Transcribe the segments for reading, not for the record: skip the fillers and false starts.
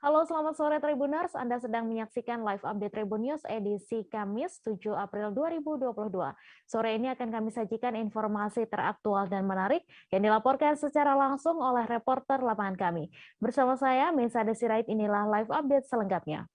Halo, selamat sore Tribuners. Anda sedang menyaksikan live update Tribun News edisi Kamis 7 April 2022. Sore ini akan kami sajikan informasi teraktual dan menarik yang dilaporkan secara langsung oleh reporter lapangan kami. Bersama saya, Mesa Desirait, inilah live update selengkapnya.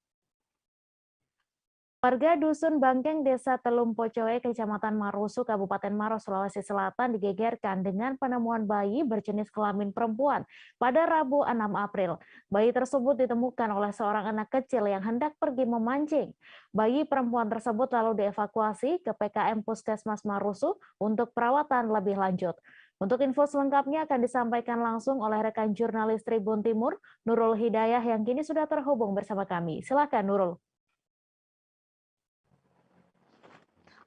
Warga Dusun Bangkeng, Desa Telum Pocoe, Kecamatan Marusu, Kabupaten Maros, Sulawesi Selatan digegerkan dengan penemuan bayi berjenis kelamin perempuan pada Rabu 6 April. Bayi tersebut ditemukan oleh seorang anak kecil yang hendak pergi memancing. Bayi perempuan tersebut lalu dievakuasi ke PKM Puskesmas Marusu untuk perawatan lebih lanjut. Untuk info selengkapnya akan disampaikan langsung oleh rekan jurnalis Tribun Timur, Nurul Hidayah, yang kini sudah terhubung bersama kami. Silakan Nurul.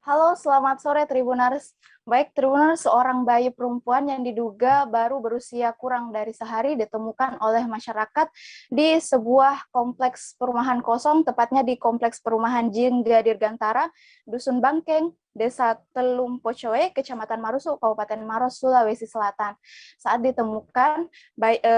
Halo, selamat sore Tribuners. Baik, Tribuners, seorang bayi perempuan yang diduga baru berusia kurang dari sehari ditemukan oleh masyarakat di sebuah kompleks perumahan kosong, tepatnya di kompleks perumahan Jingga Dirgantara, Dusun Bangkeng, Desa Telum Pocoe, Kecamatan Marusu, Kabupaten Maros, Sulawesi Selatan. Saat ditemukan,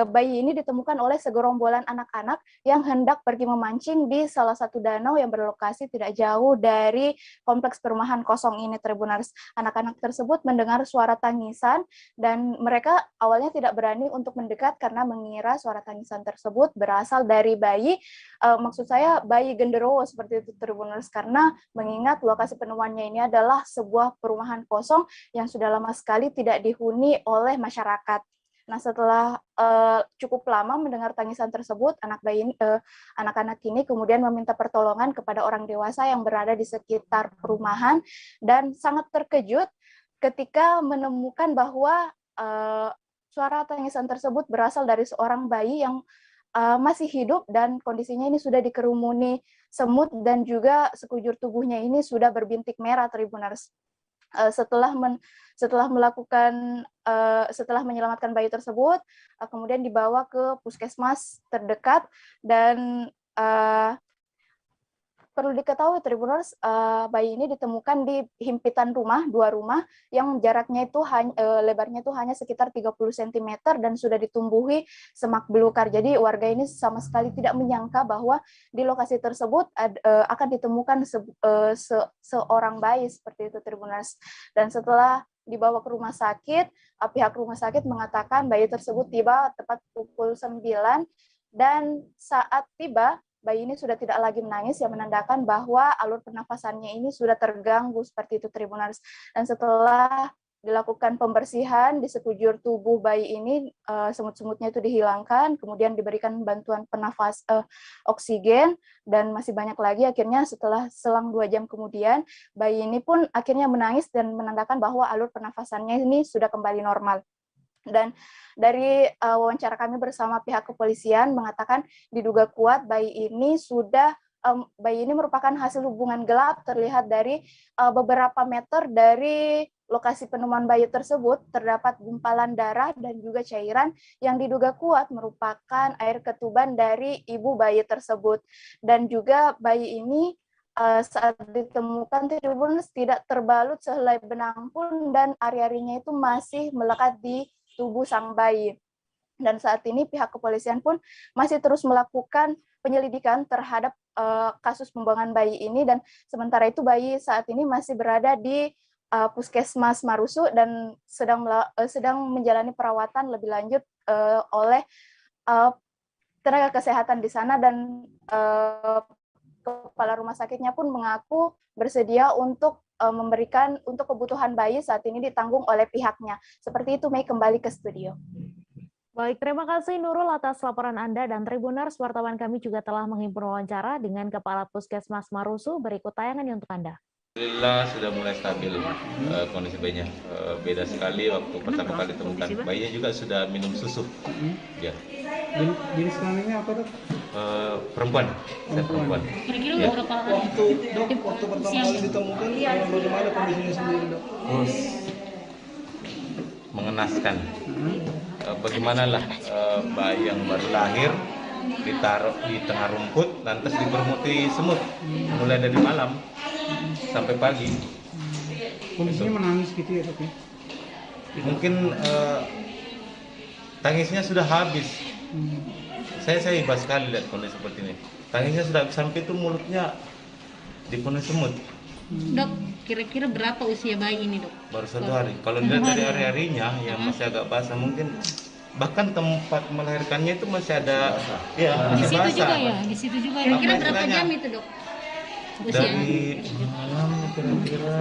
bayi ini ditemukan oleh segerombolan anak-anak yang hendak pergi memancing di salah satu danau yang berlokasi tidak jauh dari kompleks perumahan kosong ini, Tribuners. Anak-anak tersebut mendengar suara tangisan dan mereka awalnya tidak berani untuk mendekat karena mengira suara tangisan tersebut berasal dari bayi, maksud saya bayi genderuwo seperti itu, Tribuners, karena mengingat lokasi penemuannya ini adalah sebuah perumahan kosong yang sudah lama sekali tidak dihuni oleh masyarakat. Nah, setelah cukup lama mendengar tangisan tersebut, anak-anak ini kemudian meminta pertolongan kepada orang dewasa yang berada di sekitar perumahan dan sangat terkejut ketika menemukan bahwa suara tangisan tersebut berasal dari seorang bayi yang masih hidup dan kondisinya ini sudah dikerumuni semut dan juga sekujur tubuhnya ini sudah berbintik merah, Tribuners. Setelah menyelamatkan bayi tersebut, kemudian dibawa ke puskesmas terdekat dan perlu diketahui Tribuners, bayi ini ditemukan di himpitan dua rumah yang jaraknya itu lebarnya itu hanya sekitar 30 cm dan sudah ditumbuhi semak belukar. Jadi warga ini sama sekali tidak menyangka bahwa di lokasi tersebut akan ditemukan seorang bayi seperti itu, Tribuners. Dan setelah dibawa ke rumah sakit, pihak rumah sakit mengatakan bayi tersebut tiba tepat pukul 9 dan saat tiba bayi ini sudah tidak lagi menangis, yang menandakan bahwa alur pernafasannya ini sudah terganggu seperti itu, Tribuners. Dan setelah dilakukan pembersihan di sekujur tubuh bayi ini, semut-semutnya itu dihilangkan, kemudian diberikan bantuan penafas oksigen, dan masih banyak lagi. Akhirnya setelah selang 2 jam kemudian, bayi ini pun akhirnya menangis dan menandakan bahwa alur pernafasannya ini sudah kembali normal. Dan dari wawancara kami bersama pihak kepolisian mengatakan diduga kuat bayi ini merupakan hasil hubungan gelap, terlihat dari beberapa meter dari lokasi penemuan bayi tersebut terdapat gumpalan darah dan juga cairan yang diduga kuat merupakan air ketuban dari ibu bayi tersebut. Dan juga bayi ini saat ditemukan tidak terbalut sehelai benang pun dan ari-arinya itu masih melekat di tubuh sang bayi. Dan saat ini pihak kepolisian pun masih terus melakukan penyelidikan terhadap kasus pembuangan bayi ini, dan sementara itu bayi saat ini masih berada di Puskesmas Marusu dan sedang menjalani perawatan lebih lanjut oleh tenaga kesehatan di sana, dan kepala rumah sakitnya pun mengaku bersedia untuk memberikan untuk kebutuhan bayi saat ini ditanggung oleh pihaknya. Seperti itu, Mei, kembali ke studio. Baik, terima kasih Nurul atas laporan Anda, dan Tribuners, wartawan kami juga telah menghimpun wawancara dengan Kepala Puskesmas Marusu. Berikut tayangannya untuk Anda. Alhamdulillah sudah mulai stabil kondisi bayinya. Beda sekali waktu pertama kali ditemukan. Bayinya juga sudah minum susu. Ya. Jenis kelaminnya apa tuh? Perempuan. Saya perempuan. Kira-kira Ya. berapa hari? Waktu pertama kali ditemukan, bagaimana kondisinya sendiri, Dok? Mengenaskan. Bagaimanalah bayi yang baru lahir ditaruh di tengah rumput, lantas dibermuti semut mulai dari malam sampai pagi. Kondisinya menangis gitu ya, Dok? Mungkin tangisnya sudah habis. Saya iba sekali lihat kondisi seperti ini. Tangisnya sudah sampai itu mulutnya dipenuhi semut. Dok, kira-kira berapa usia bayi ini, Dok? Baru 1 hari. Kalau dilihat dari hari-harinya yang masih agak basah, mungkin bahkan tempat melahirkannya itu masih ada, ya Di masih situ basah. juga ya, di situ juga. Kira-kira Apa berapa istilahnya? jam itu, Dok? Usianya? Dari malam kira-kira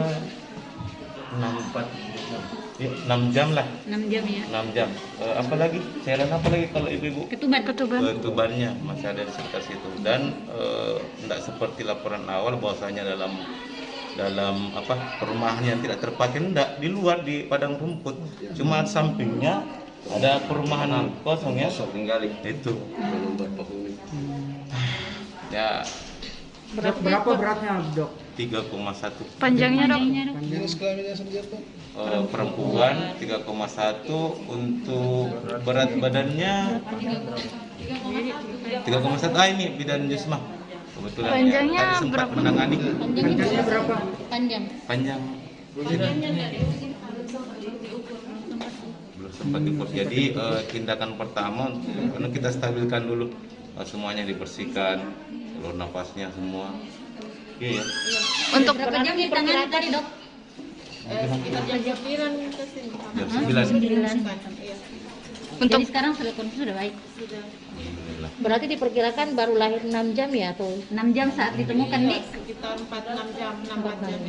6 jam lah. 6 jam ya. 6 jam. Apalagi cairan apa lagi kalau ibu-ibu? Ketuban. Ketubannya masih ada di sekitar situ, dan tidak seperti laporan awal bahwasanya dalam perumahan yang tidak terpakai, tidak di luar di padang rumput, cuma sampingnya ada perumahan kosong ya, itu ya. Berapa beratnya, Dok? 3,1. Panjangnya, Dok? Jenis kelaminnya sendiri Pak? Perempuan 3,1, untuk berat badannya 3,1. Ini bidan Yusma kebetulan Panjangnya tadi sempat berapa? menangani. Panjangnya berapa? Panjang. Panjang belum sempat diukur. Jadi tindakan pertama karena kita stabilkan dulu, semuanya dibersihkan, saluran nafasnya semua. Iya ya. Untuk Berapa jam ditangani tadi, Dok? Jam 9. Jadi sekarang sudah kondisi sudah baik. Alhamdulillah. Berarti diperkirakan baru lahir 6 jam ya atau 6 jam saat ditemukan, Dik. Sekitar 4-6 jam, 4 jam.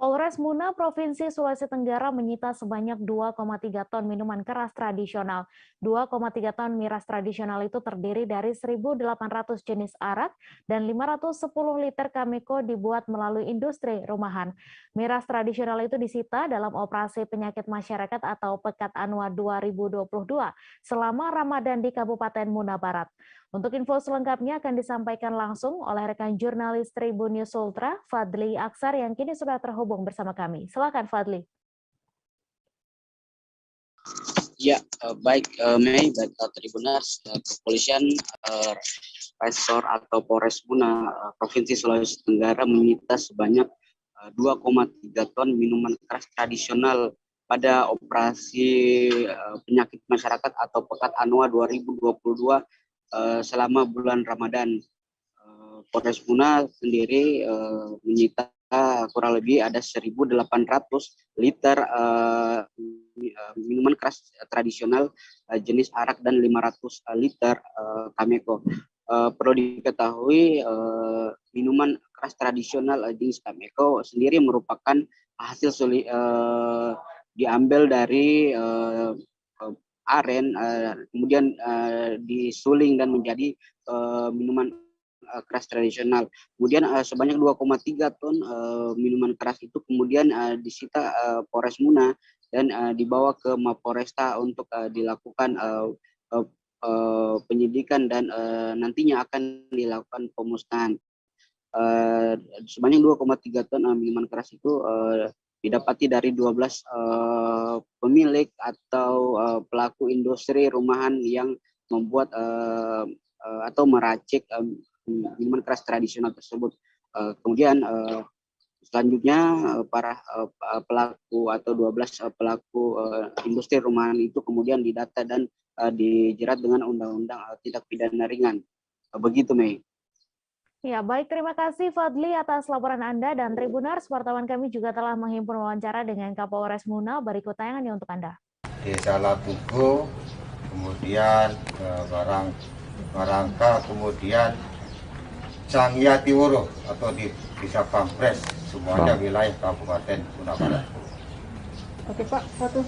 Polres Muna Provinsi Sulawesi Tenggara menyita sebanyak 2,3 ton minuman keras tradisional. 2,3 ton miras tradisional itu terdiri dari 1.800 jenis arak dan 510 liter kameko dibuat melalui industri rumahan. Miras tradisional itu disita dalam operasi penyakit masyarakat atau Pekat Anua 2022 selama Ramadan di Kabupaten Muna Barat. Untuk info selengkapnya akan disampaikan langsung oleh rekan jurnalis Tribun News Ultra, Fadli Aksar, yang kini sudah terhubung bersama kami. Silakan, Fadli. Ya, baik Mei, baik Tribuners, kepolisian Resor atau Polres Muna Provinsi Sulawesi Tenggara menyita sebanyak 2,3 ton minuman keras tradisional pada operasi penyakit masyarakat atau Pekat Anua 2022 selama bulan Ramadan. Polres Muna sendiri menyita kurang lebih ada 1.800 liter minuman keras tradisional jenis arak dan 500 liter kameko. Perlu diketahui minuman keras tradisional jenis kameko sendiri merupakan hasil diambil dari aren, kemudian disuling dan menjadi minuman keras tradisional. Kemudian sebanyak 2,3 ton minuman keras itu kemudian disita Polres Muna dan dibawa ke Mapolresta untuk dilakukan penyidikan dan nantinya akan dilakukan pemusnahan. Sebanyak 2,3 ton minuman keras itu didapati dari 12 pemilik atau pelaku industri rumahan yang membuat atau meracik minuman keras tradisional tersebut. Kemudian selanjutnya para pelaku atau 12 pelaku industri rumahan itu kemudian didata dan dijerat dengan undang-undang tindak pidana ringan. Begitu, Mei. Ya, baik, terima kasih Fadli atas laporan Anda, dan Tribuners, wartawan kami juga telah menghimpun wawancara dengan Kapolres Muna. Berikut tayangannya untuk Anda. Desa Latugo, kemudian Barangka, kemudian Cangyatiworo atau di Desa Pampres, semuanya wilayah Kabupaten Muna Barat. Oke Pak, satu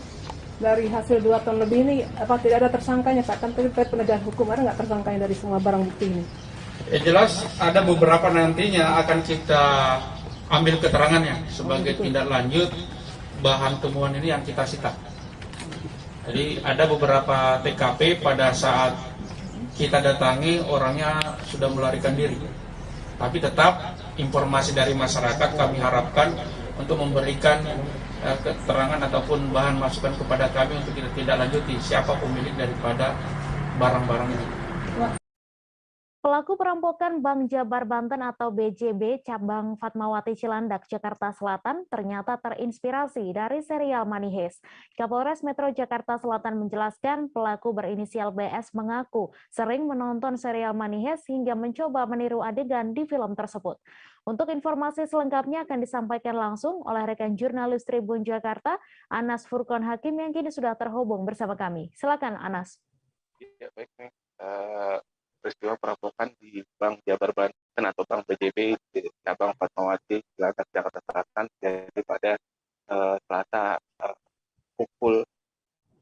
dari hasil 2 ton lebih ini, apa tidak ada tersangkanya Pak? Kan terkait penegakan hukum, ada nggak tersangkanya dari semua barang bukti ini? Ya jelas ada beberapa nantinya akan kita ambil keterangannya sebagai tindak lanjut bahan temuan ini yang kita sita. Jadi ada beberapa TKP pada saat kita datangi orangnya sudah melarikan diri. Tapi tetap informasi dari masyarakat kami harapkan untuk memberikan keterangan ataupun bahan masukan kepada kami untuk kita tindak lanjuti siapa pemilik daripada barang-barang ini. Pelaku perampokan Bank Jabar Banten atau BJB cabang Fatmawati Cilandak, Jakarta Selatan ternyata terinspirasi dari serial Money Heist. Kapolres Metro Jakarta Selatan menjelaskan pelaku berinisial BS mengaku sering menonton serial Money Heist hingga mencoba meniru adegan di film tersebut. Untuk informasi selengkapnya akan disampaikan langsung oleh rekan jurnalis Tribun Jakarta, Anas Furqon Hakim yang kini sudah terhubung bersama kami. Silakan Anas. Ya, baik, peristiwa perampokan di Bank Jabar Banten atau Bank BJB di cabang Fatmawati Cilandak, Jakarta Selatan jadi pada Selasa pukul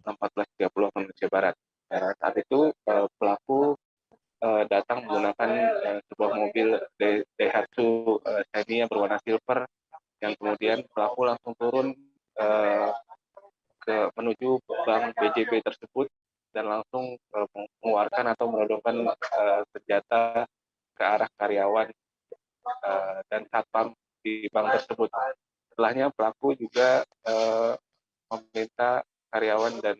14.30 waktu Indonesia Barat. Saat itu pelaku datang menggunakan sebuah mobil Daihatsu Xenia berwarna silver, yang kemudian pelaku langsung turun menuju bank BJB tersebut dan langsung mengeluarkan atau menodongkan senjata ke arah karyawan dan satpam di bank tersebut. Setelahnya pelaku juga meminta karyawan dan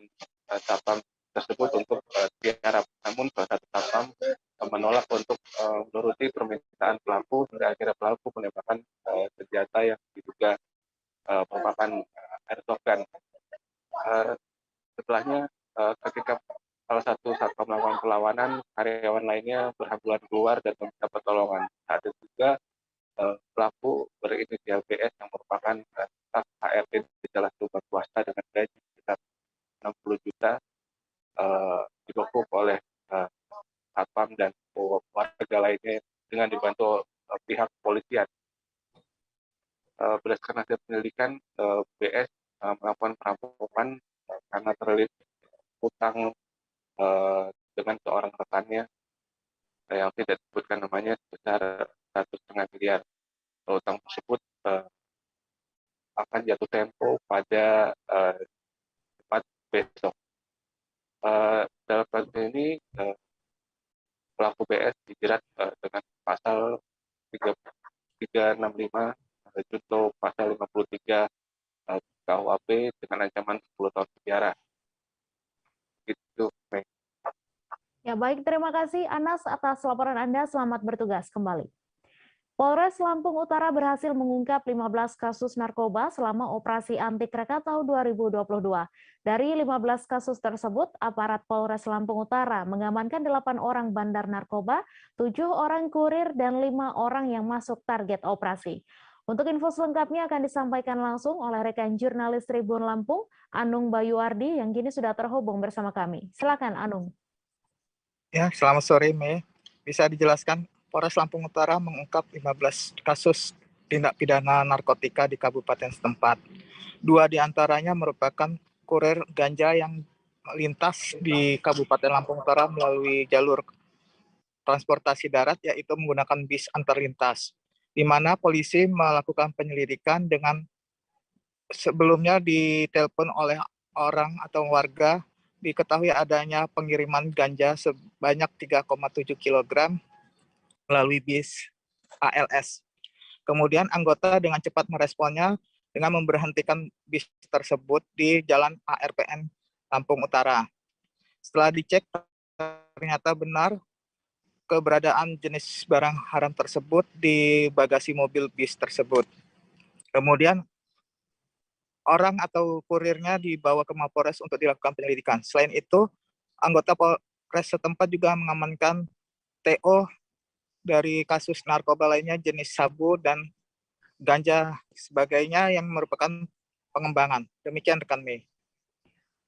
satpam tersebut untuk tiarap. Namun salah satu satpam menolak untuk menuruti permintaan pelaku hingga akhirnya pelaku menembakkan senjata yang diduga merupakan airsoft gun. Setelahnya ketika salah satu satpam melakukan perlawanan, karyawan lainnya berhamburan keluar dan meminta pertolongan. Saat itu juga pelaku berinisial BS yang merupakan staf HRD di salah satu bank swasta dengan gaji sekitar 60 juta dibekuk oleh satpam dan warga lainnya dengan dibantu pihak kepolisian. Berdasarkan hasil penyelidikan, BS melakukan perampokan karena terlilit utang dengan seorang rekannya yang tidak disebutkan namanya sebesar 1,5 miliar. Utang tersebut akan jatuh tempo pada Jumat besok. Dalam kasus ini pelaku BS dijerat dengan pasal 365 junto pasal 53 KUHP dengan ancaman 10 tahun penjara. Gitu. Ya baik, terima kasih Anas atas laporan Anda. Selamat bertugas kembali. Polres Lampung Utara berhasil mengungkap 15 kasus narkoba selama operasi anti Krakatau 2022. Dari 15 kasus tersebut, aparat Polres Lampung Utara mengamankan 8 orang bandar narkoba, 7 orang kurir, dan 5 orang yang masuk target operasi. Untuk info selengkapnya akan disampaikan langsung oleh rekan jurnalis Tribun Lampung, Anung Bayuardi, yang kini sudah terhubung bersama kami. Silakan Anung. Ya, selamat sore, Mei. Bisa dijelaskan, Polres Lampung Utara mengungkap 15 kasus tindak pidana narkotika di kabupaten setempat. 2 diantaranya merupakan kurir ganja yang melintas di Kabupaten Lampung Utara melalui jalur transportasi darat, yaitu menggunakan bis antar lintas, di mana polisi melakukan penyelidikan dengan sebelumnya ditelepon oleh orang atau warga, diketahui adanya pengiriman ganja sebanyak 3,7 kg melalui bis ALS. Kemudian anggota dengan cepat meresponnya dengan memberhentikan bis tersebut di Jalan ARPN Lampung Utara. Setelah dicek, ternyata benar keberadaan jenis barang haram tersebut di bagasi mobil bis tersebut. Kemudian orang atau kurirnya dibawa ke Mapolres untuk dilakukan penyelidikan. Selain itu, anggota Polres setempat juga mengamankan TO dari kasus narkoba lainnya jenis sabu dan ganja sebagainya yang merupakan pengembangan. Demikian rekan Mei.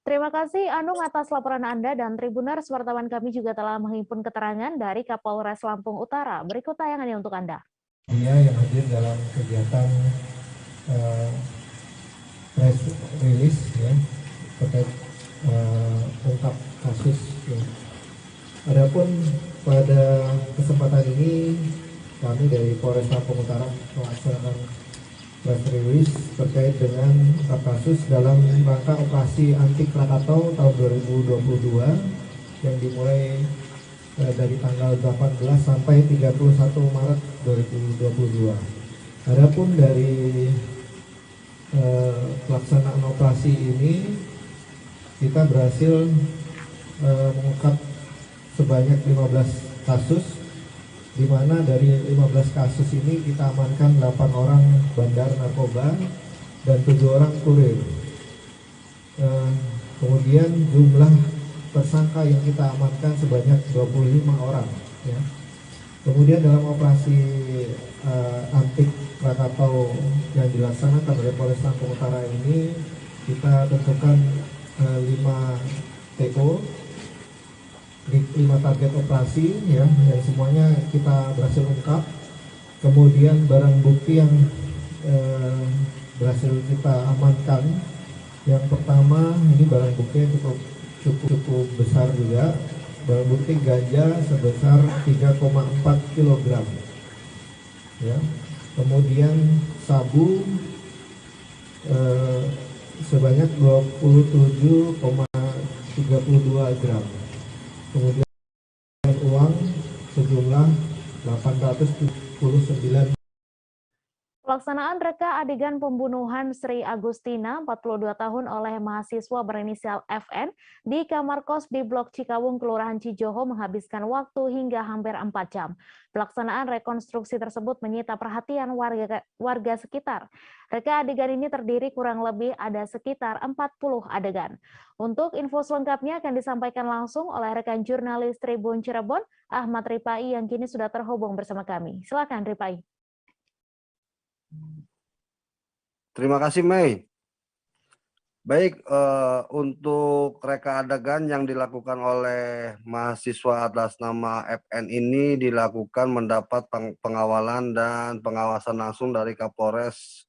Terima kasih Anung atas laporan Anda, dan Tribuners wartawan kami juga telah menghimpun keterangan dari Kapolres Lampung Utara. Berikut tayangannya untuk Anda. Yang hadir dalam kegiatan press release ya, terkait ungkap kasus ya. Adapun pada kesempatan ini kami dari Polres Lampung Utara melaksanakan press release terkait dengan kasus dalam rangka operasi anti Krakatau tahun 2022 yang dimulai dari tanggal 18 sampai 31 Maret 2022. Adapun dari pelaksanaan operasi ini kita berhasil mengungkap sebanyak 15 kasus di mana dari 15 kasus ini kita amankan 8 orang bandar narkoba dan 7 orang kurir. Kemudian jumlah tersangka yang kita amankan sebanyak 25 orang. Ya. Kemudian dalam operasi antik Krakatau yang dilaksanakan oleh Polres Lampung Utara ini, kita tentukan 5 TO, 5 target operasi ya, yang semuanya kita berhasil ungkap. Kemudian barang bukti yang berhasil kita amankan, yang pertama ini barang bukti yang cukup besar juga, barang bukti ganja sebesar 3,4 kg ya. Kemudian sabu sebanyak 27,32 gram. Kemudian uang sejumlah 879. Pelaksanaan reka adegan pembunuhan Sri Agustina, 42 tahun oleh mahasiswa berinisial FN di kamar kos di Blok Cikawung, Kelurahan Cijoho menghabiskan waktu hingga hampir 4 jam. Pelaksanaan rekonstruksi tersebut menyita perhatian warga sekitar. Reka adegan ini terdiri kurang lebih ada sekitar 40 adegan. Untuk info selengkapnya akan disampaikan langsung oleh rekan jurnalis Tribun Cirebon, Ahmad Ripai, yang kini sudah terhubung bersama kami. Silakan Ripai. Terima kasih, Mei. Baik, untuk reka adegan yang dilakukan oleh mahasiswa atas nama FN ini dilakukan mendapat pengawalan dan pengawasan langsung dari Kapolres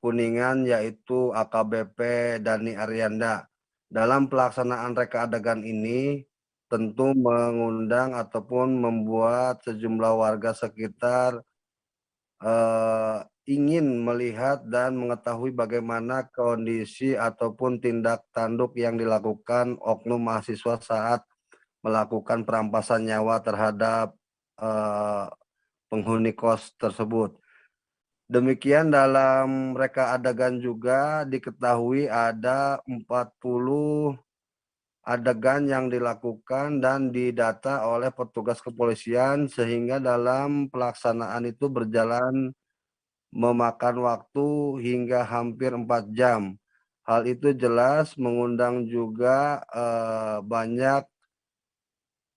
Kuningan, yaitu AKBP Dani Aryanda. Dalam pelaksanaan reka adegan ini tentu mengundang ataupun membuat sejumlah warga sekitar ingin melihat dan mengetahui bagaimana kondisi ataupun tindak tanduk yang dilakukan oknum mahasiswa saat melakukan perampasan nyawa terhadap penghuni kos tersebut. Demikian dalam reka adegan juga diketahui ada 40 adegan yang dilakukan dan didata oleh petugas kepolisian, sehingga dalam pelaksanaan itu berjalan memakan waktu hingga hampir 4 jam. Hal itu jelas mengundang juga banyak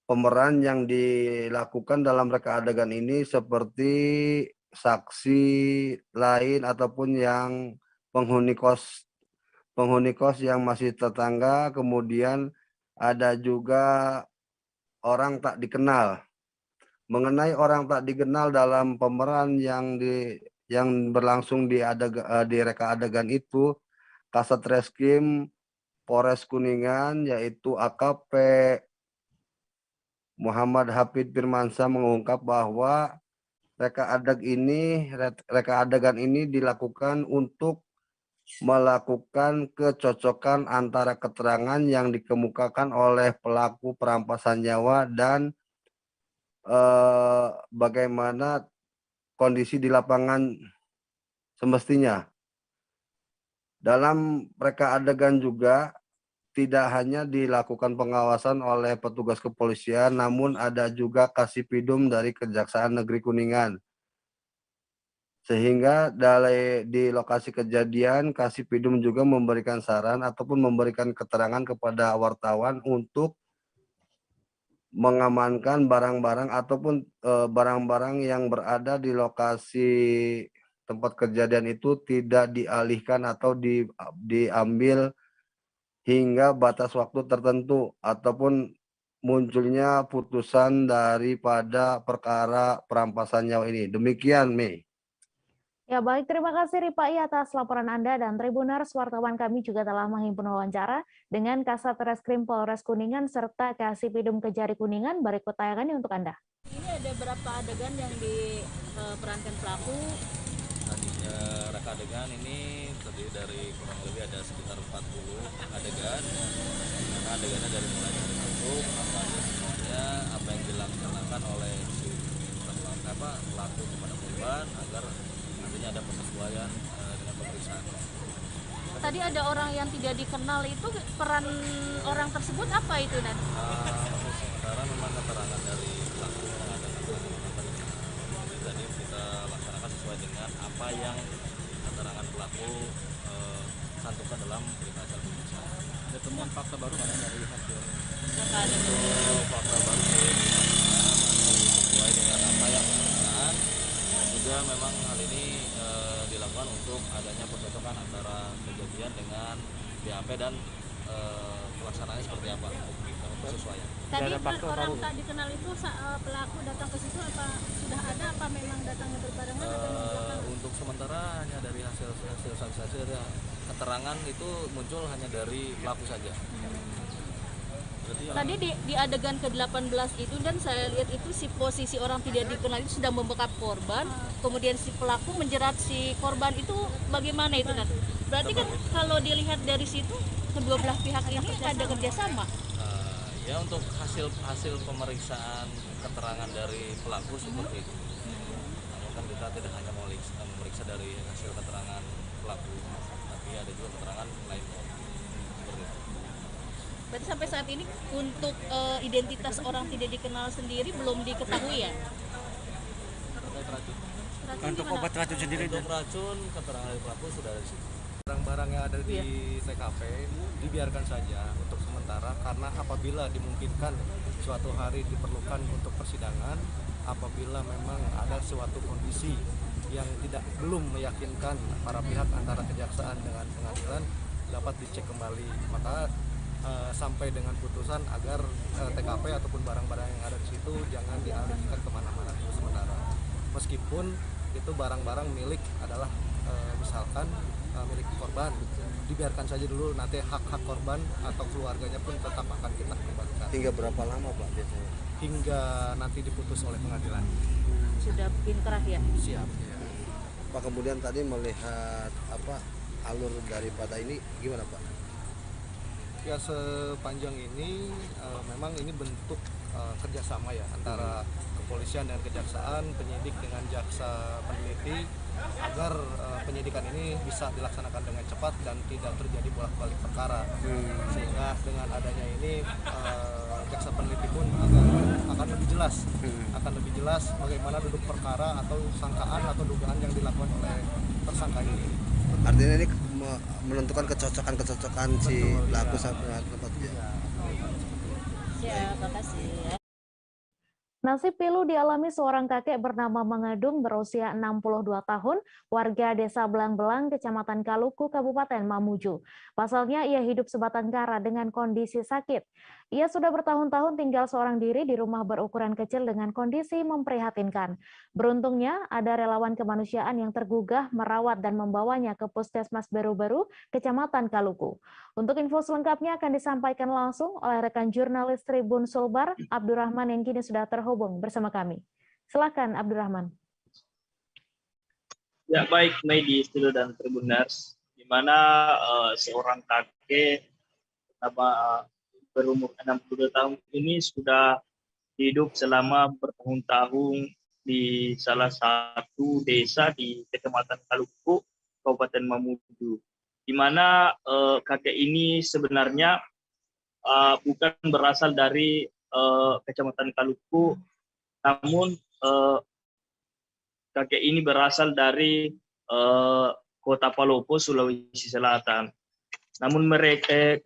pemeran yang dilakukan dalam reka adegan ini, seperti saksi lain ataupun yang penghuni kos yang masih tetangga, kemudian ada juga orang tak dikenal. Mengenai orang tak dikenal dalam pemeran yang berlangsung di reka adegan itu, Kasat Reskrim Polres Kuningan yaitu AKP Muhammad Hafid Firmansyah mengungkap bahwa reka adegan ini dilakukan untuk melakukan kecocokan antara keterangan yang dikemukakan oleh pelaku perampasan nyawa dan bagaimana kondisi di lapangan semestinya. Dalam reka adegan juga tidak hanya dilakukan pengawasan oleh petugas kepolisian, namun ada juga Kasipidum dari Kejaksaan Negeri Kuningan. Sehingga di lokasi kejadian, Kasipidum juga memberikan saran ataupun memberikan keterangan kepada wartawan untuk mengamankan barang-barang ataupun barang-barang yang berada di lokasi tempat kejadian itu tidak dialihkan atau diambil hingga batas waktu tertentu ataupun munculnya putusan daripada perkara perampasan nyawa ini. Demikian, Mei. Ya baik, terima kasih Ripai atas laporan Anda, dan Tribuners, wartawan kami juga telah menghimpun wawancara dengan Kasat Reskrim Polres Kuningan serta Kasipidum Kejari Kuningan. Berikut tayangannya untuk Anda. Ini ada berapa adegan yang diperankan pelaku? Tadinya reka adegan ini terdiri dari kurang lebih ada sekitar 40 adegan. Karena adegannya dari mulai dari masuk, semuanya apa yang dilaksanakan oleh si pelaku kepada korban agar nantinya ada penyesuaian dengan pemeriksaan. Tadi ada orang yang tidak dikenal, itu peran orang tersebut apa itu, Nan? Sementara memang keterangan dari pelaku mengadakan tadi kita laksanakan sesuai dengan apa yang keterangan pelaku cantumkan dalam berita acara pemeriksaan. Ada temuan fakta baru nggak dari hasil? Untuk fakta baru sih masih sesuai dengan apa yang pemeriksaan, dan juga memang hal ini dilakukan untuk adanya percocokan antara kejadian dengan BAP dan pelaksanaannya seperti apa untuk persesuaian. Tadi orang tak dikenal itu pelaku datang ke situ apa sudah ada apa memang datangnya berbarengan atau untuk sementara hanya dari hasil saksi ada keterangan itu muncul hanya dari pelaku saja. Tadi di adegan ke-18 itu dan saya lihat itu si posisi orang tidak dikenal itu sudah membekap korban, kemudian si pelaku menjerat si korban itu bagaimana itu kan? Berarti kan kalau dilihat dari situ kedua belah pihak ini ada kerjasama. Ya untuk hasil pemeriksaan keterangan dari pelaku seperti itu. Namun kan kita tidak hanya memeriksa dari hasil keterangan pelaku, tapi ada juga keterangan lainnya. Berarti sampai saat ini untuk identitas orang tidak dikenal sendiri belum diketahui ya? Untuk obat racun sendiri? Untuk racun, keterangan dari pelaku sudah ada di situ. Barang-barang yang ada di TKP dibiarkan saja untuk sementara, karena apabila dimungkinkan suatu hari diperlukan untuk persidangan, apabila memang ada suatu kondisi yang belum meyakinkan para pihak antara kejaksaan dengan pengadilan dapat dicek kembali, maka sampai dengan putusan agar TKP ataupun barang-barang yang ada di situ jangan dialihkan kemana-mana sementara. Meskipun itu barang-barang milik adalah misalkan milik korban, dibiarkan saja dulu, nanti hak-hak korban atau keluarganya pun tetap akan kita kembalikan. Hingga berapa lama Pak biasanya? Hingga nanti diputus oleh pengadilan. Sudah inkrah ya? Siap. Ya. Pak, kemudian tadi melihat alur daripada ini gimana Pak? Ya sepanjang ini memang ini bentuk kerjasama ya antara kepolisian dan kejaksaan, penyidik dengan jaksa peneliti, agar penyidikan ini bisa dilaksanakan dengan cepat dan tidak terjadi bolak-balik perkara. Sehingga dengan adanya ini jaksa peneliti pun akan lebih jelas bagaimana duduk perkara atau sangkaan atau dugaan yang dilakukan oleh tersangka ini. Artinya ini menentukan kecocokan si pelaku sampai tempat dia. Ya, makasih. Nasib pilu dialami seorang kakek bernama Mengedung berusia 62 tahun, warga Desa Belang-Belang, Kecamatan Kaluku, Kabupaten Mamuju. Pasalnya ia hidup sebatang kara dengan kondisi sakit. Ia sudah bertahun-tahun tinggal seorang diri di rumah berukuran kecil dengan kondisi memprihatinkan. Beruntungnya ada relawan kemanusiaan yang tergugah merawat dan membawanya ke Puskesmas Beru-Beru, Kecamatan Kaluku. Untuk info selengkapnya akan disampaikan langsung oleh rekan jurnalis Tribun Sulbar, Abdurrahman, yang kini sudah terhubung bersama kami. Silakan Abdurrahman. Ya, baik, Mei di studio dan Tribuners, di mana seorang kakek berumur 62 tahun ini sudah hidup selama bertahun-tahun di salah satu desa di Kecamatan Kaluku, Kabupaten Mamuju, di mana kakek ini sebenarnya bukan berasal dari Kecamatan Kaluku, namun kakek ini berasal dari Kota Palopo, Sulawesi Selatan. Namun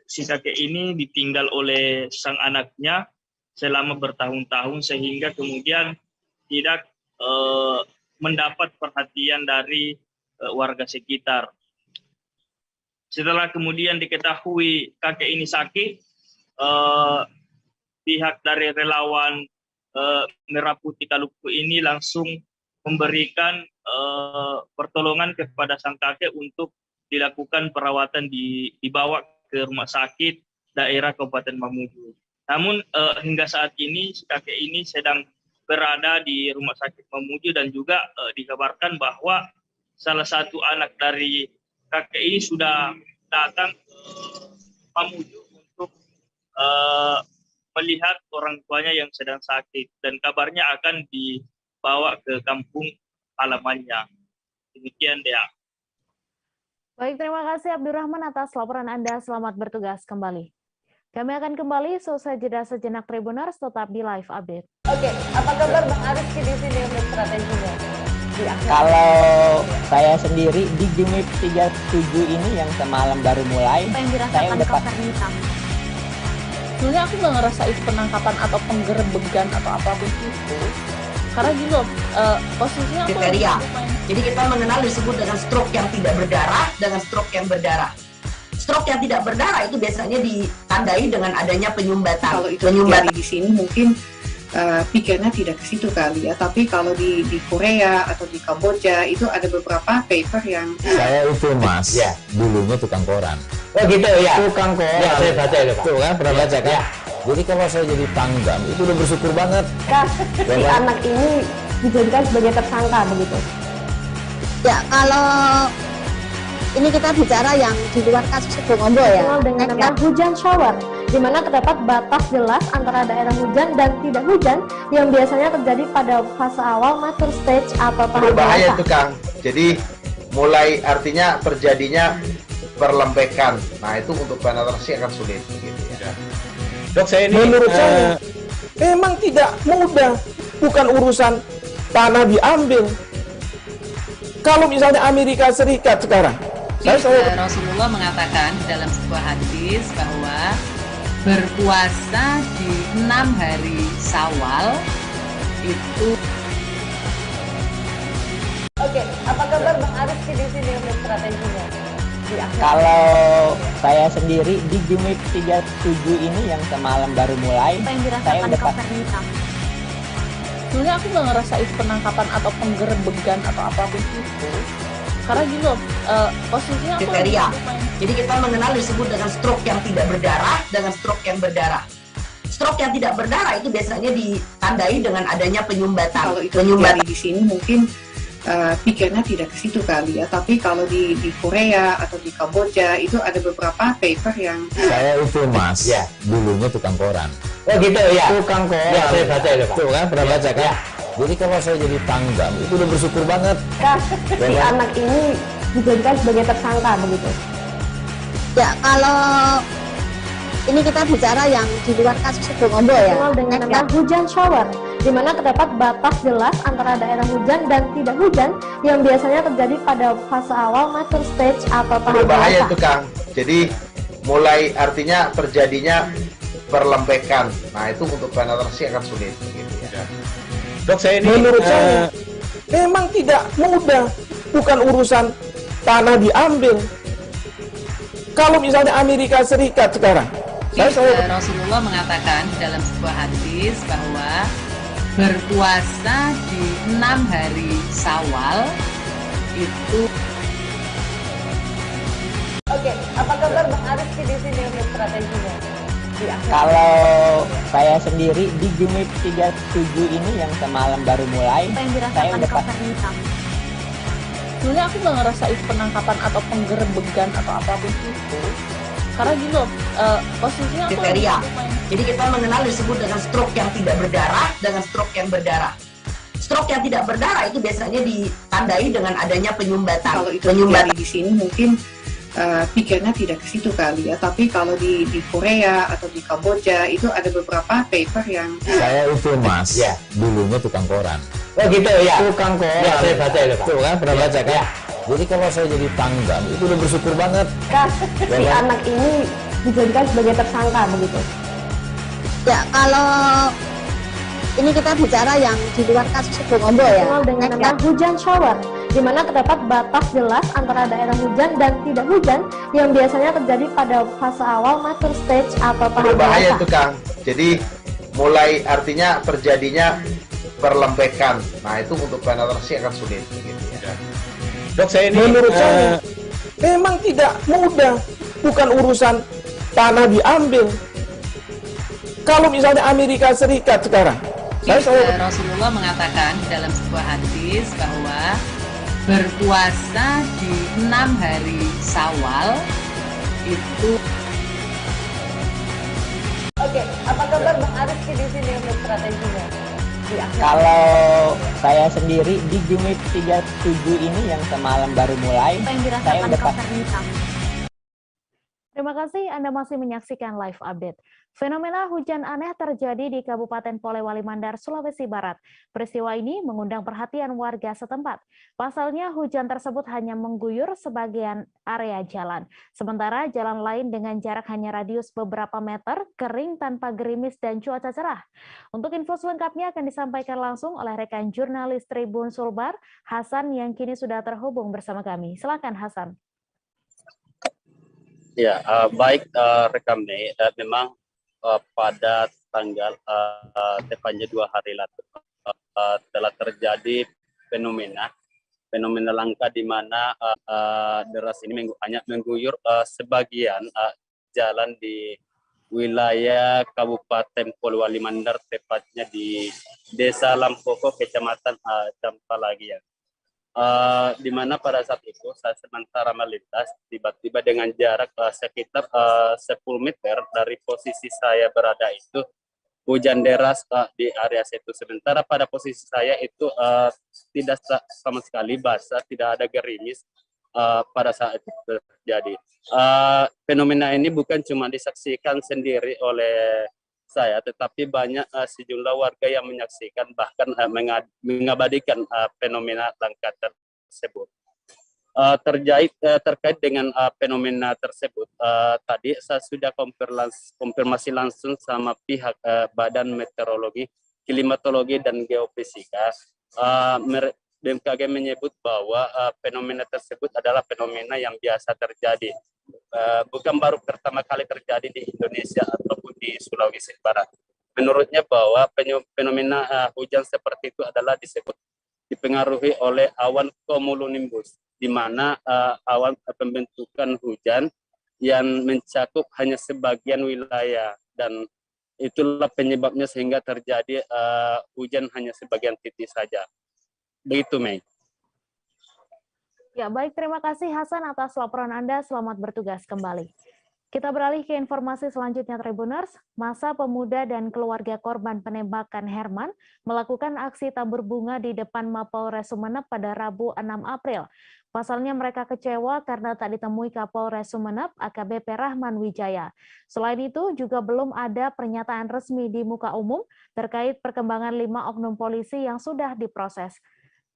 si kakek ini ditinggal oleh sang anaknya selama bertahun-tahun sehingga kemudian tidak mendapat perhatian dari warga sekitar. Setelah kemudian diketahui kakek ini sakit, pihak dari relawan Merah Putih Kaluku ini langsung memberikan pertolongan kepada sang kakek untuk dilakukan perawatan, dibawa ke rumah sakit daerah Kabupaten Mamuju. Namun hingga saat ini si kakek ini sedang berada di rumah sakit Mamuju dan juga dikabarkan bahwa salah satu anak dari kakek ini sudah datang ke Mamuju untuk melihat orang tuanya yang sedang sakit dan kabarnya akan dibawa ke kampung halamannya. Demikian dia. Baik, terima kasih Abdurrahman atas laporan Anda. Selamat bertugas kembali. Kami akan kembali selesai jeda sejenak Tribuners, tetap di live update. Oke, apa kabar Bang Aris di sini untuk strateginya? Kalau saya sendiri di Jumip 37 ini yang semalam baru mulai, Apa yang saya dirasakan udah Kapten Hitam? Sebenarnya aku nggak ngerasa itu penangkapan atau penggerebegan atau apapun itu. Karena gini loh, posisinya aku kriteria. Jadi kita mengenal disebut dengan stroke yang tidak berdarah dengan stroke yang berdarah. Stroke yang tidak berdarah itu biasanya ditandai dengan adanya penyumbatan. Kalau itu terjadi di sini mungkin pikirnya tidak ke situ kali ya, tapi kalau di Korea atau di Kamboja itu ada beberapa paper yang Saya itu Mas, ya, dulunya tukang koran. Oh gitu ya. Tukang koran. Ya, saya baca itu Pak. Tuh kan, pernah baca kan? Ya. Jadi kalau saya jadi tanggam, itu udah bersyukur banget. si anak ini dijadikan sebagai tersangka begitu. Ya, kalau ini kita bicara yang di luar kasus Bongombo ya. Dengan nama hujan shower, di mana terdapat batas jelas antara daerah hujan dan tidak hujan yang biasanya terjadi pada fase awal mature stage atau tahap Berbahaya dewasa. itu Kang. Jadi mulai artinya terjadinya perlembekan. Nah itu untuk penetrasi akan sulit. Gitu, ya. Dok, saya ini menurut saya memang tidak mudah, bukan urusan tanah diambil. Kalau misalnya Amerika Serikat sekarang, Rasulullah mengatakan dalam sebuah hadis bahwa berpuasa di 6 hari Syawal itu. Oke, apa kabar Bang Arif di sini untuk strateginya? Kalau saya sendiri di Jumip 37 ini yang semalam baru mulai, Apa yang saya dirasakan udah Kapten Hitam? Sebenarnya aku nggak ngerasa itu penangkapan atau penggerebegan atau apapun itu. Karena gini loh, posisinya aku kriteria. Jadi kita mengenal disebut dengan stroke yang tidak berdarah dengan stroke yang berdarah. Stroke yang tidak berdarah itu biasanya ditandai dengan adanya penyumbatan. kalau itu terjadi di sini mungkin pikirnya tidak ke situ kali ya, tapi kalau di Korea atau di Kamboja itu ada beberapa paper yang Saya itu Mas, ya, dulunya tukang koran. Oh gitu ya. Tukang koran. Ya, saya baca itu Pak. Tuh kan, pernah baca kan? Ya. Jadi kalau saya jadi tanggam, itu udah bersyukur banget. si anak ini dijadikan sebagai tersangka begitu. Ya, kalau ini kita bicara yang di luar kasus Bongombo ya. Dengan nama hujan shower, di mana terdapat batas jelas antara daerah hujan dan tidak hujan yang biasanya terjadi pada fase awal mature stage atau tahap Berbahaya dewasa. itu Kang. Jadi mulai artinya terjadinya perlembekan. Nah itu untuk penetrasi akan sulit. Gitu, ya. Dok, saya ini menurut saya memang tidak mudah, bukan urusan tanah diambil. Kalau misalnya Amerika Serikat sekarang, Rasulullah mengatakan dalam sebuah hadis bahwa berpuasa di 6 hari Syawal itu. Oke, apa kabar Bang Arif di sini untuk strateginya? Kalau saya sendiri di Jumip 37 ini yang semalam baru mulai, Apa yang saya dirasakan udah Kapten Hitam? Sebenarnya aku nggak ngerasa itu penangkapan atau penggerebegan atau apapun itu. Karena gini loh, posisinya aku kriteria. Jadi kita mengenal disebut dengan stroke yang tidak berdarah dengan stroke yang berdarah. Stroke yang tidak berdarah itu biasanya ditandai dengan adanya penyumbatan. kalau itu terjadi di sini mungkin pikirnya tidak ke situ kali ya, tapi kalau di Korea atau di Kamboja itu ada beberapa paper yang Saya itu Mas, ya, dulunya tukang koran. Oh gitu ya. Tukang koran. Ya, saya baca itu Pak. Tuh kan, pernah baca kan? Ya. Jadi kalau saya jadi tanggam, itu udah bersyukur banget. si anak ini dijadikan sebagai tersangka begitu. Ya, kalau ini kita bicara yang di luar kasus Bongombo ya. Dengan nama hujan shower, di mana terdapat batas jelas antara daerah hujan dan tidak hujan yang biasanya terjadi pada fase awal mature stage atau tahap Berbahaya dewasa. itu Kang. Jadi mulai artinya terjadinya perlembekan. Nah itu untuk penetrasi akan sulit. Gitu, ya. Dok, saya ini menurut saya memang tidak mudah, bukan urusan tanah diambil. Kalau misalnya Amerika Serikat sekarang, Rasulullah mengatakan dalam sebuah hadis bahwa berpuasa di 6 hari Syawal itu. Oke, apa kabar Bang Arif di sini untuk strateginya? Kalau saya sendiri di Jumip 37 ini yang semalam baru mulai, Apa yang saya dirasakan udah Kapten Hitam? Terima Terima kasih Anda masih menyaksikan live update. Fenomena hujan aneh terjadi di Kabupaten Polewali Mandar, Sulawesi Barat. Peristiwa ini mengundang perhatian warga setempat. Pasalnya hujan tersebut hanya mengguyur sebagian area jalan. Sementara jalan lain dengan jarak hanya radius beberapa meter, kering tanpa gerimis dan cuaca cerah. Untuk info selengkapnya akan disampaikan langsung oleh rekan jurnalis Tribun Sulbar, Hasan, yang kini sudah terhubung bersama kami. Silakan Hasan. Ya, baik rekan Mei, memang pada tanggal tepatnya 2 hari lalu telah terjadi fenomena langka di mana deras ini hanya mengguyur sebagian jalan di wilayah Kabupaten Polewali Mandar, tepatnya di Desa Lampoko, Kecamatan Campalagi ya. Di mana pada saat itu saya sementara melintas, tiba-tiba dengan jarak sekitar 10 meter dari posisi saya berada itu hujan deras di area situ. Sementara pada posisi saya itu tidak sama sekali basah, tidak ada gerimis pada saat itu terjadi. Fenomena ini bukan cuma disaksikan sendiri oleh saya, tetapi banyak sejumlah warga yang menyaksikan, bahkan mengabadikan fenomena langka tersebut. Terkait dengan fenomena tersebut, tadi saya sudah konfirmasi langsung sama pihak Badan Meteorologi, Klimatologi, dan Geofisika. BMKG menyebut bahwa fenomena tersebut adalah fenomena yang biasa terjadi. Bukan baru pertama kali terjadi di Indonesia ataupun di Sulawesi Barat. Menurutnya bahwa fenomena hujan seperti itu adalah dipengaruhi oleh awan cumulonimbus, di mana awan pembentukan hujan yang mencakup hanya sebagian wilayah, dan itulah penyebabnya sehingga terjadi hujan hanya sebagian titik saja. Begitu, Mei. Ya, baik, terima kasih Hasan atas laporan Anda. Selamat bertugas kembali. Kita beralih ke informasi selanjutnya, Tribuners. Masa pemuda dan keluarga korban penembakan Herman melakukan aksi tabur bunga di depan Mapolres Sumeneb pada Rabu 6 April. Pasalnya mereka kecewa karena tak ditemui Kapolres Sumeneb AKBP Rahman Wijaya. Selain itu, juga belum ada pernyataan resmi di muka umum terkait perkembangan 5 oknum polisi yang sudah diproses.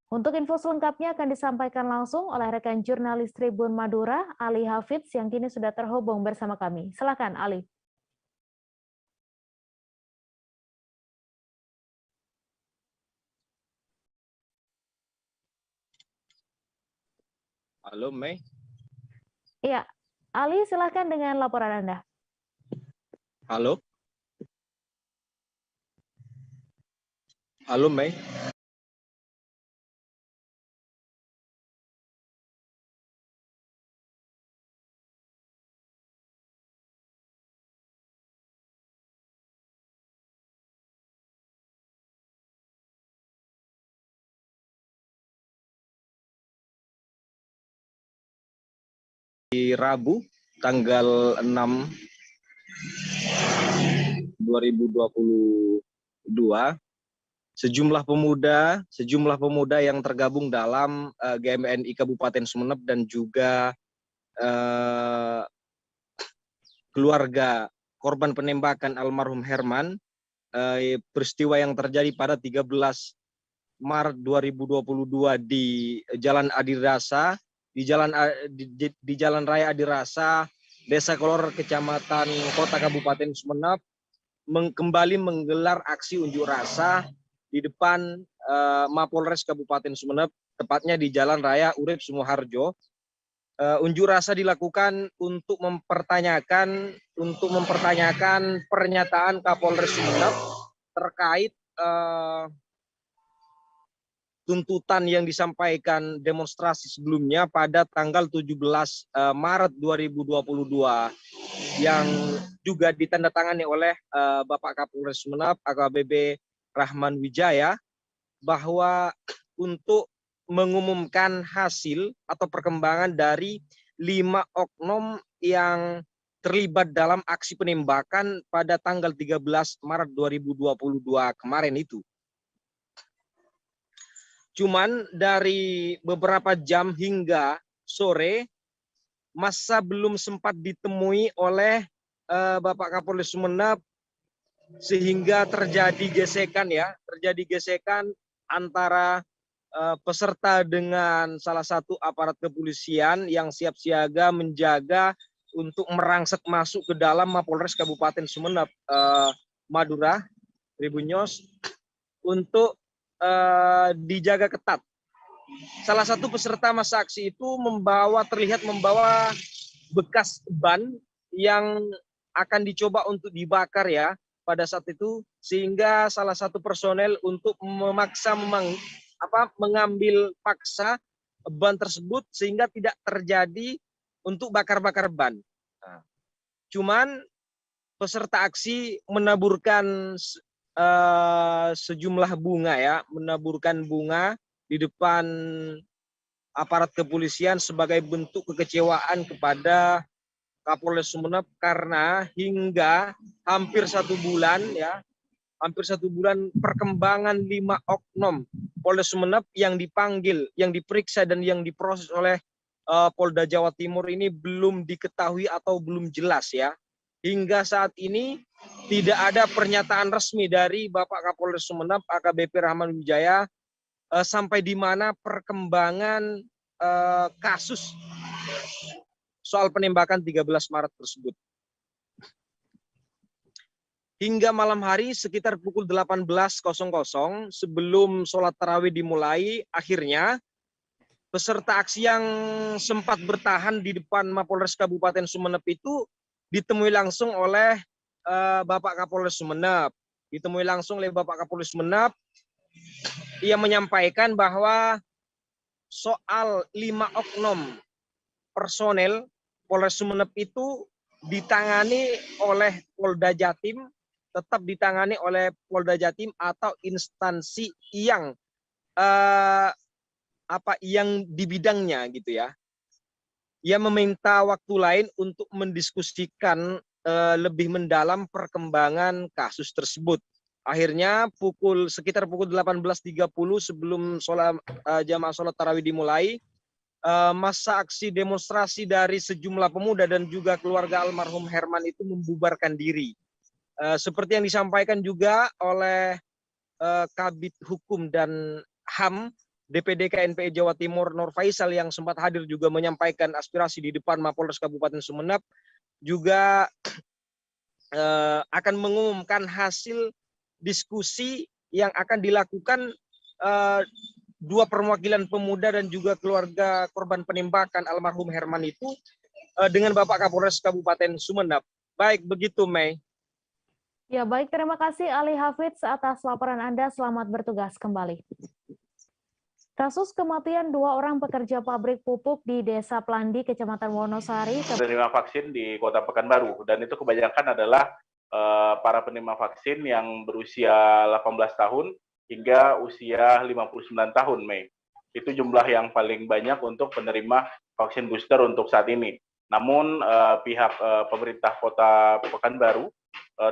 Untuk info selengkapnya akan disampaikan langsung oleh rekan jurnalis Tribun Madura, Ali Hafidz, yang kini sudah terhubung bersama kami. Silakan, Ali. Halo, Mei. Iya, Ali, silakan dengan laporan Anda. Halo. Halo, Mei. Di Rabu tanggal 6 2022 sejumlah pemuda yang tergabung dalam GMNI Kabupaten Sumeneb dan juga keluarga korban penembakan almarhum Herman, peristiwa yang terjadi pada 13 Maret 2022 di Jalan Adirasa, di Jalan Raya Adirasa, Desa Kolor, Kecamatan Kota Kabupaten Sumeneb, kembali menggelar aksi unjuk rasa di depan Mapolres Kabupaten Sumeneb, tepatnya di Jalan Raya Urip Sumoharjo. Unjuk rasa dilakukan untuk mempertanyakan pernyataan Kapolres Sumeneb terkait tuntutan yang disampaikan demonstrasi sebelumnya pada tanggal 17 Maret 2022 yang juga ditandatangani oleh Bapak Kapolres Sumeneb AKBP Rahman Wijaya, bahwa untuk mengumumkan hasil atau perkembangan dari 5 oknum yang terlibat dalam aksi penembakan pada tanggal 13 Maret 2022 kemarin itu. Cuman dari beberapa jam hingga sore masa belum sempat ditemui oleh Bapak Kapolres Sumeneb, sehingga terjadi gesekan antara peserta dengan salah satu aparat kepolisian yang siap siaga menjaga untuk merangsek masuk ke dalam Mapolres Kabupaten Sumeneb, Madura, Tribunnyos, untuk dijaga ketat. Salah satu peserta masa aksi itu terlihat membawa bekas ban yang akan dicoba untuk dibakar ya pada saat itu, sehingga salah satu personel untuk memaksa mengambil paksa ban tersebut sehingga tidak terjadi untuk bakar-bakar ban. Nah, cuman peserta aksi menaburkan sejumlah bunga menaburkan bunga di depan aparat kepolisian sebagai bentuk kekecewaan kepada Kapolres Sumeneb, karena hingga hampir 1 bulan perkembangan 5 oknum Polres Sumeneb yang dipanggil, yang diperiksa dan yang diproses oleh Polda Jawa Timur ini belum diketahui atau belum jelas ya. Hingga saat ini tidak ada pernyataan resmi dari Bapak Kapolres Sumeneb AKBP Rahman Wijaya sampai di mana perkembangan kasus soal penembakan 13 Maret tersebut. Hingga malam hari sekitar pukul 18.00 sebelum sholat tarawih dimulai, akhirnya peserta aksi yang sempat bertahan di depan Mapolres Kabupaten Sumeneb itu ditemui langsung oleh Bapak Kapolres Sumeneb. Ia menyampaikan bahwa soal 5 oknum personel Polres Sumeneb itu ditangani oleh Polda Jatim, tetap ditangani oleh Polda Jatim atau instansi yang yang di bidangnya gitu ya. Ia meminta waktu lain untuk mendiskusikan lebih mendalam perkembangan kasus tersebut. Akhirnya sekitar pukul 18.30 sebelum jamaah sholat tarawih dimulai, masa aksi demonstrasi dari sejumlah pemuda dan juga keluarga almarhum Herman itu membubarkan diri. Seperti yang disampaikan juga oleh Kabid Hukum dan HAM DPD KNPI Jawa Timur Nur Faisal yang sempat hadir juga menyampaikan aspirasi di depan Mapolres Kabupaten Sumeneb, juga akan mengumumkan hasil diskusi yang akan dilakukan 2 perwakilan pemuda dan juga keluarga korban penembakan almarhum Herman itu dengan Bapak Kapolres Kabupaten Sumeneb. Baik, begitu Mei. Ya baik, terima kasih Ali Hafidz atas laporan Anda. Selamat bertugas kembali. Kasus kematian 2 orang pekerja pabrik pupuk di Desa Plandi, Kecamatan Wonosari. Penerima vaksin di Kota Pekanbaru, dan itu kebanyakan adalah para penerima vaksin yang berusia 18 tahun hingga usia 59 tahun, Mei. Itu jumlah yang paling banyak untuk penerima vaksin booster untuk saat ini. Namun pihak pemerintah Kota Pekanbaru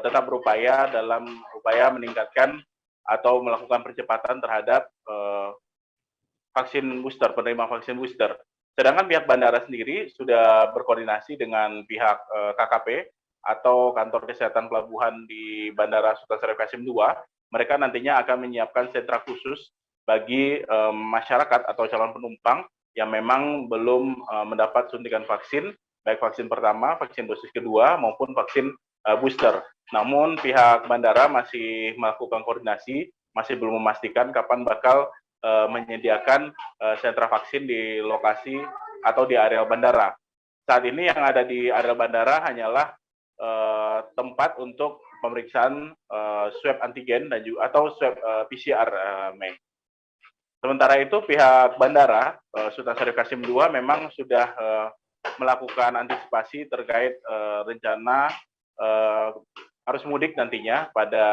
tetap berupaya dalam upaya meningkatkan atau melakukan percepatan terhadap vaksin booster, penerima vaksin booster. Sedangkan pihak bandara sendiri sudah berkoordinasi dengan pihak KKP atau Kantor Kesehatan Pelabuhan di Bandara Sultan Syarif Qasim II. Mereka nantinya akan menyiapkan sentra khusus bagi masyarakat atau calon penumpang yang memang belum mendapat suntikan vaksin, baik vaksin pertama, vaksin dosis kedua, maupun vaksin booster. Namun pihak bandara masih melakukan koordinasi, masih belum memastikan kapan bakal menyediakan sentra vaksin di lokasi atau di areal bandara. Saat ini yang ada di areal bandara hanyalah tempat untuk pemeriksaan swab antigen dan juga atau swab PCR, Mei. Sementara itu pihak bandara Sultan Syarif Qasim II memang sudah melakukan antisipasi terkait rencana arus mudik nantinya pada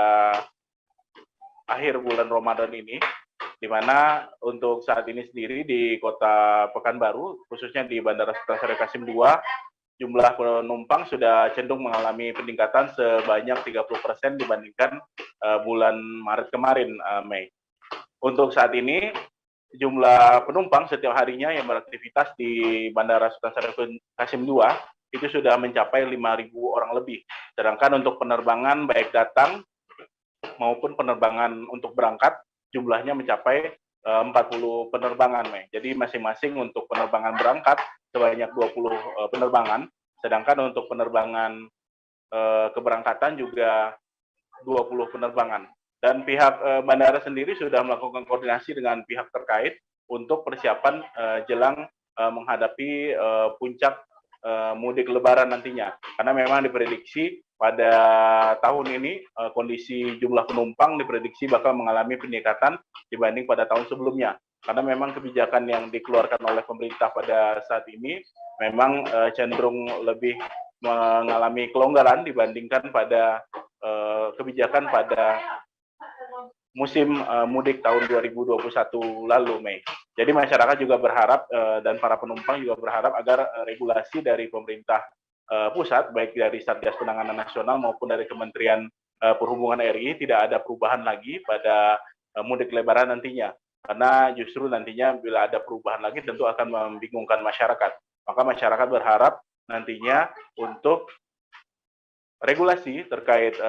akhir bulan Ramadan ini, di mana untuk saat ini sendiri di Kota Pekanbaru, khususnya di Bandara Sultan Syarif Qasim II, jumlah penumpang sudah cenderung mengalami peningkatan sebanyak 30% dibandingkan bulan Maret kemarin, Mei. Untuk saat ini, jumlah penumpang setiap harinya yang beraktivitas di Bandara Sultan Syarifudin Qasim II itu sudah mencapai 5.000 orang lebih. Sedangkan untuk penerbangan baik datang maupun penerbangan untuk berangkat jumlahnya mencapai 40 penerbangan, Mei. Jadi masing-masing untuk penerbangan berangkat sebanyak 20 penerbangan, sedangkan untuk penerbangan keberangkatan juga 20 penerbangan. Dan pihak bandara sendiri sudah melakukan koordinasi dengan pihak terkait untuk persiapan jelang menghadapi puncak mudik lebaran nantinya. Karena memang diprediksi pada tahun ini kondisi jumlah penumpang diprediksi bakal mengalami peningkatan dibanding pada tahun sebelumnya. Karena memang kebijakan yang dikeluarkan oleh pemerintah pada saat ini memang cenderung lebih mengalami kelonggaran dibandingkan pada kebijakan pada musim mudik tahun 2021 lalu, Mei. Jadi masyarakat juga berharap dan para penumpang juga berharap agar regulasi dari pemerintah pusat, baik dari Satgas Penanganan Nasional maupun dari Kementerian Perhubungan RI tidak ada perubahan lagi pada mudik lebaran nantinya. Karena justru nantinya bila ada perubahan lagi tentu akan membingungkan masyarakat. Maka masyarakat berharap nantinya untuk regulasi terkait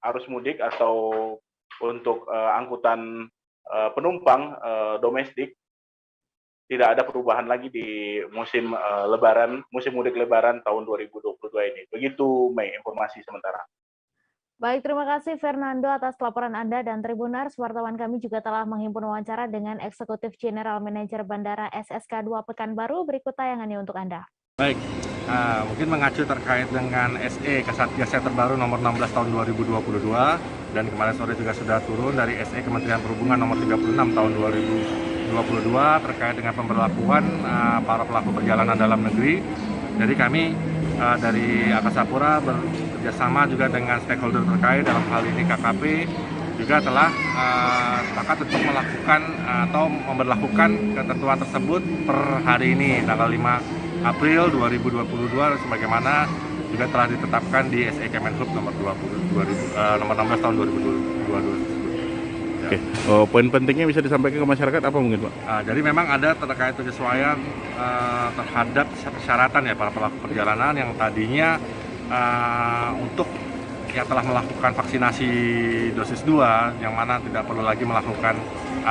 arus mudik atau untuk angkutan penumpang domestik tidak ada perubahan lagi di musim musim mudik lebaran tahun 2022 ini. Begitu, Mei, informasi sementara. Baik, terima kasih Fernando atas laporan Anda, dan Tribuners, wartawan kami juga telah menghimpun wawancara dengan Eksekutif General Manager Bandara SSK 2 Pekanbaru. Berikut tayangannya untuk Anda. Baik, mungkin mengacu terkait dengan SE Kasatgas terbaru nomor 16 tahun 2022, dan kemarin sore juga sudah turun dari SE Kementerian Perhubungan nomor 36 tahun 2022 terkait dengan pemberlakuan para pelaku perjalanan dalam negeri. Jadi kami dari Angkasa Pura bekerjasama juga dengan stakeholder terkait, dalam hal ini KKP, juga telah sepakat untuk melakukan atau memberlakukan ketentuan tersebut per hari ini, tanggal 5 April 2022, sebagaimana juga telah ditetapkan di SE Kemenhub nomor 16 tahun 2022. Oke, poin pentingnya bisa disampaikan ke masyarakat apa mungkin, Pak? Jadi memang ada terkait penyesuaian terhadap persyaratan ya para pelaku perjalanan yang tadinya untuk yang telah melakukan vaksinasi dosis 2, yang mana tidak perlu lagi melakukan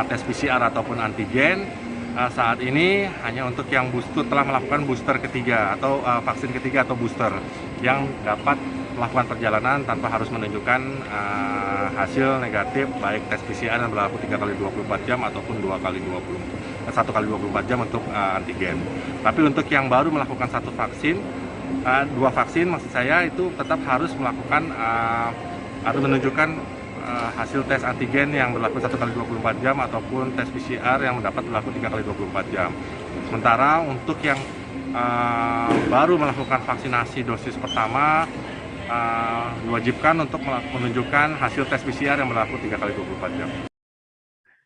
tes PCR ataupun antigen. Saat ini hanya untuk yang telah melakukan booster ketiga atau vaksin ketiga atau booster yang dapat melakukan perjalanan tanpa harus menunjukkan hasil negatif baik tes PCR yang berlaku 3 kali 24 jam ataupun 1 kali 24 jam untuk antigen. Tapi untuk yang baru melakukan dua vaksin maksud saya, itu tetap harus melakukan atau menunjukkan hasil tes antigen yang berlaku 1 kali 24 jam ataupun tes PCR yang dapat berlaku 3 kali 24 jam. Sementara untuk yang baru melakukan vaksinasi dosis pertama diwajibkan untuk menunjukkan hasil tes PCR yang berlaku 3 kali 24 jam.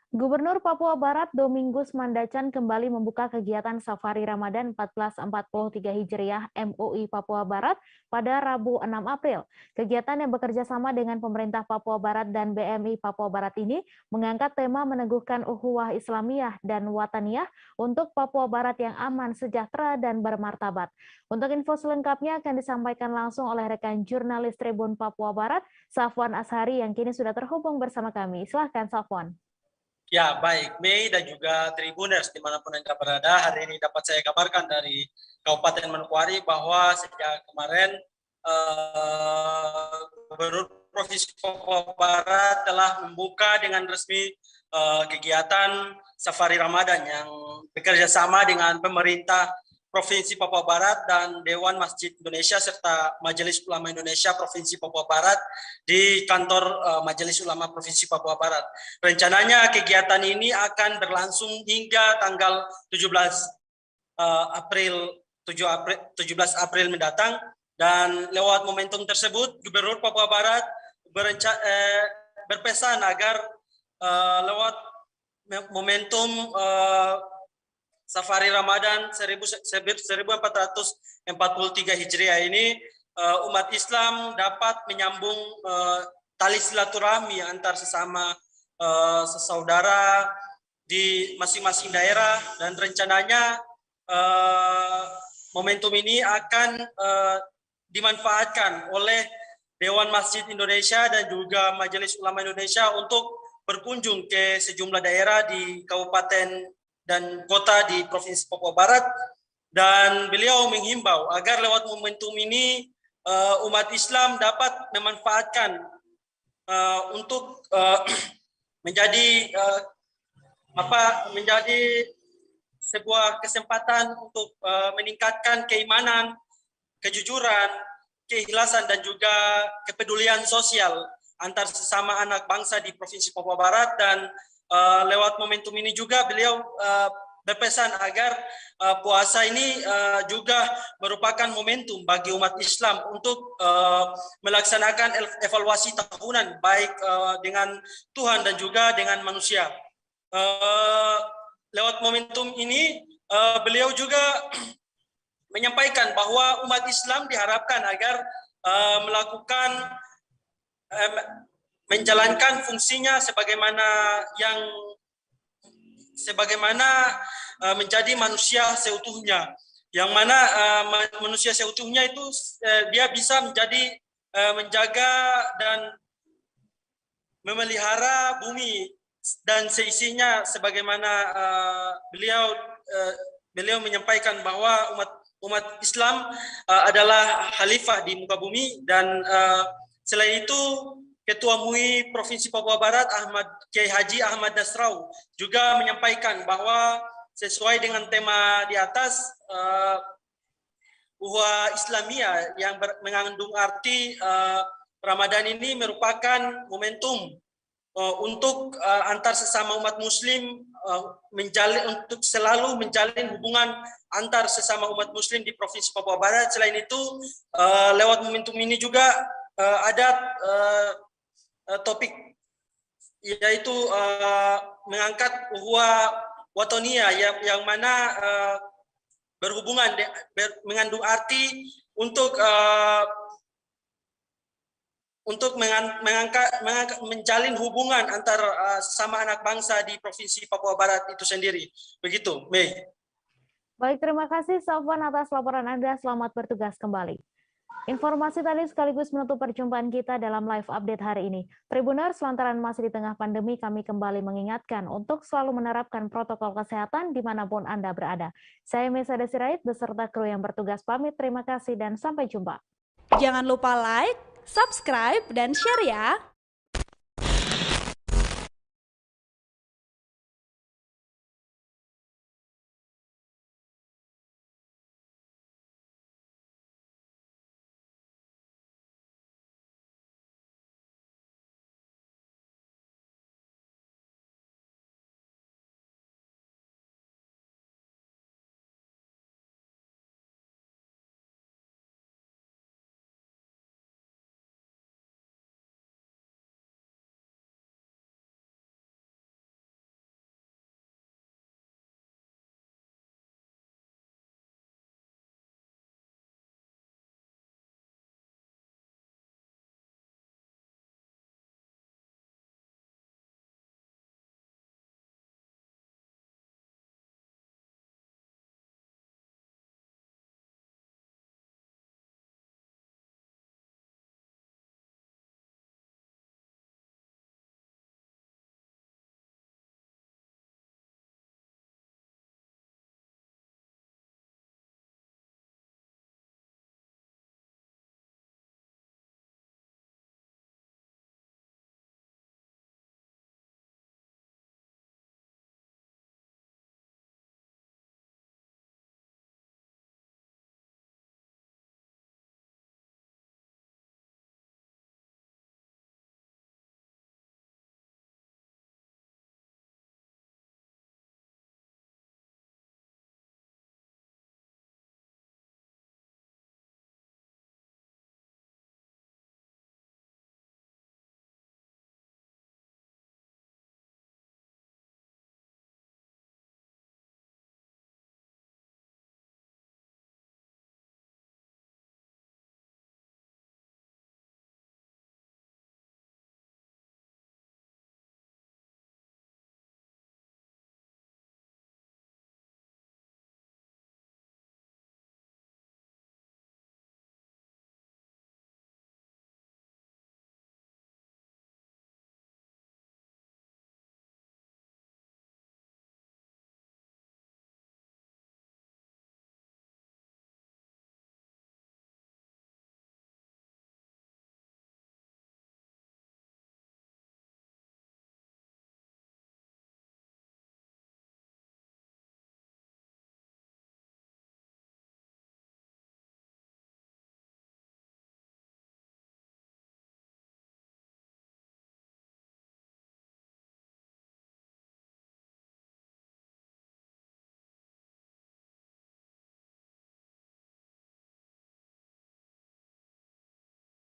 Gubernur Papua Barat Domingus Mandacan kembali membuka kegiatan Safari Ramadan 1443 Hijriah MUI Papua Barat pada Rabu 6 April. Kegiatan yang bekerja sama dengan pemerintah Papua Barat dan BMI Papua Barat ini mengangkat tema meneguhkan ukhuwah Islamiyah dan Wataniyah untuk Papua Barat yang aman, sejahtera, dan bermartabat. Untuk info selengkapnya akan disampaikan langsung oleh rekan jurnalis Tribun Papua Barat, Safwan Ashari, yang kini sudah terhubung bersama kami. Silahkan, Safwan. Ya, baik, Mei dan juga Tribuners dimanapun Anda berada, hari ini dapat saya kabarkan dari Kabupaten Manokwari bahwa sejak kemarin Gubernur Provinsi Papua Barat telah membuka dengan resmi kegiatan Safari Ramadan yang bekerja sama dengan pemerintah Provinsi Papua Barat dan Dewan Masjid Indonesia serta Majelis Ulama Indonesia Provinsi Papua Barat di kantor Majelis Ulama Provinsi Papua Barat. Rencananya kegiatan ini akan berlangsung hingga tanggal 17 April mendatang, dan lewat momentum tersebut Gubernur Papua Barat berpesan agar lewat momentum Safari Ramadan 1443 Hijriah ini umat Islam dapat menyambung tali silaturahmi antar sesama sesaudara di masing-masing daerah, dan rencananya momentum ini akan dimanfaatkan oleh Dewan Masjid Indonesia dan juga Majelis Ulama Indonesia untuk berkunjung ke sejumlah daerah di kabupaten dan kota di Provinsi Papua Barat, dan beliau menghimbau agar lewat momentum ini umat Islam dapat memanfaatkan untuk menjadi sebuah kesempatan untuk meningkatkan keimanan, kejujuran, keikhlasan, dan juga kepedulian sosial antar sesama anak bangsa di Provinsi Papua Barat. Dan lewat momentum ini juga beliau berpesan agar puasa ini juga merupakan momentum bagi umat Islam untuk melaksanakan evaluasi tahunan baik dengan Tuhan dan juga dengan manusia. Lewat momentum ini beliau juga menyampaikan bahwa umat Islam diharapkan agar menjalankan fungsinya sebagaimana menjadi manusia seutuhnya, yang mana manusia seutuhnya itu dia bisa menjaga dan memelihara bumi dan seisinya, sebagaimana beliau menyampaikan bahwa umat Islam adalah khalifah di muka bumi. Dan selain itu, Ketua MUI Provinsi Papua Barat Kiai Haji Ahmad Nasrau juga menyampaikan bahwa sesuai dengan tema di atas, Ukhuwah Islamiyah yang mengandung arti Ramadan ini merupakan momentum untuk antar sesama umat Muslim, untuk selalu menjalin hubungan antar sesama umat Muslim di Provinsi Papua Barat. Selain itu, lewat momentum ini juga ada topik, yaitu mengangkat ukhuwah watoniyah yang mana mengandung arti untuk menjalin hubungan antar sama anak bangsa di Provinsi Papua Barat itu sendiri. Begitu, Mei. Baik, terima kasih Sofwan atas laporan Anda. Selamat bertugas kembali. Informasi tadi sekaligus menutup perjumpaan kita dalam live update hari ini. Tribuners, lantaran masih di tengah pandemi, kami kembali mengingatkan untuk selalu menerapkan protokol kesehatan dimanapun Anda berada. Saya Mesa Desirait beserta kru yang bertugas pamit. Terima kasih dan sampai jumpa. Jangan lupa like, subscribe, dan share ya!